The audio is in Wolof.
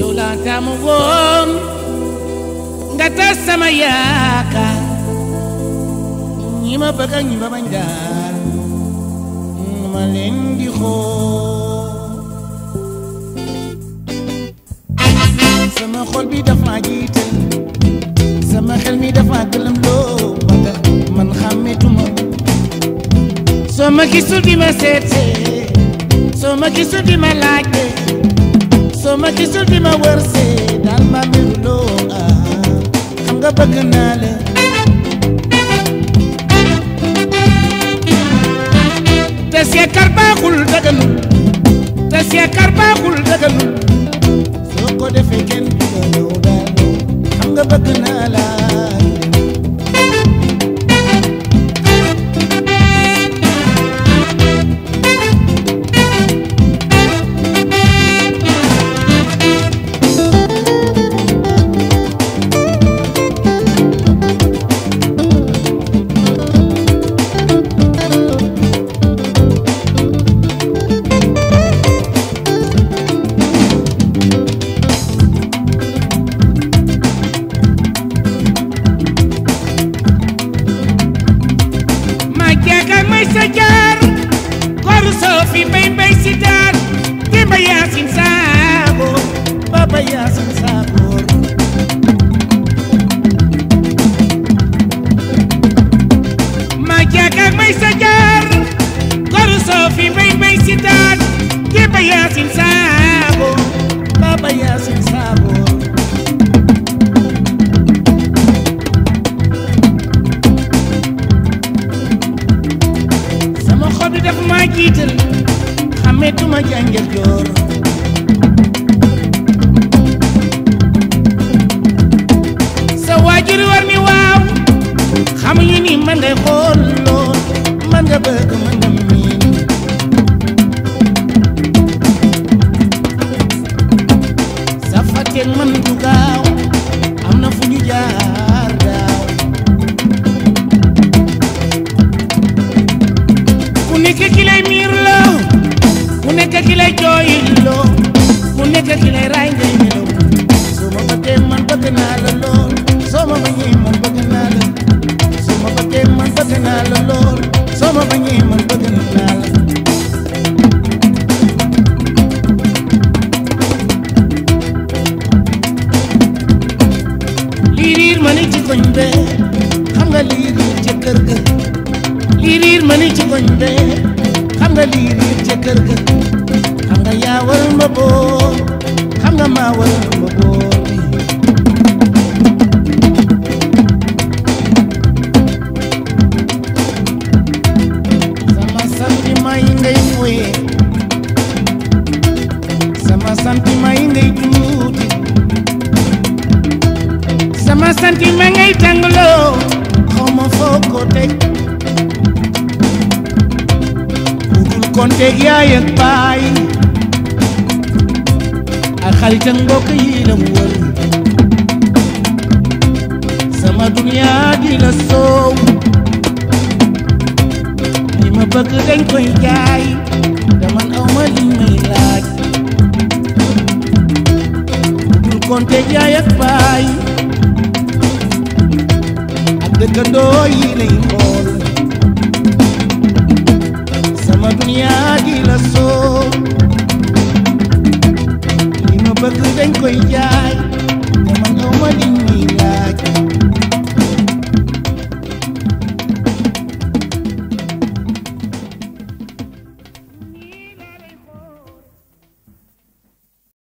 yow laa taamu woon nga tas sama yaakaar ñi ma bëgg ak ñi ma bañ daal ma leen di xool sama xol bi dafa jiital sama xel mi dafa gëlëm loo ba tax man xàmmeetuma soo ma gisul di ma seetee soo ma gisul di ma laajte soo ma gisul di ma wërsee daal ma mbiru loo xam nga bëgg naa la tas yaakaar baaxul daganul tas yaakaar baaxul daganul soo ko defee kenn du la ñëw daal xam nga bëgg naa la sajar koru sofi bay si daar Demba Yaasin Saabo Baba Yaasin Saabo ma jaga may sajar koru sofi bay si daar Demba Yaasin Saabo Baba Yaasin Saabo def ma jiital xametuma jàngal joor sa waajur war mi waaw xamuñu ni man ngay xool lool man nga bëgg man nga miin sa fàtteen man du gaaw am na fu ñu jaar daaw ku nekk ki lay miir loo ku nekk ki lay jooyil loo ku nekk ki lay raay ngay nelaw soo ma bëggee man bëgg naa la lool soo ma bañee man bëgg naa la soo ma bëggee man bëgg naa la lool soo ma bañee man bëgg naa la lii riir ma ni ci koñ be xam nga lii riir ca kër ga lii riir ma ni ci koñ be xam nga lii riir ca kër ga xam nga yaa waral ma boor xam nga maa waral ma boor bi sama sentiment yi ngay foye sama sentiment yi ngay tuuti sama sentiment ngay tàngaloo xaw ma foo ko teg konteeg yaay ak baay ak xarit ak mbokk yi la mu wër sama dunya di la soow li ma bëgg dañ koy jaay daman aw ma li may laaj dul konteeg yaay ak baay ak dëkkandoo yi lay xool sama dunya di la soow li ma bëgg dañ koy jaay te man aw ma li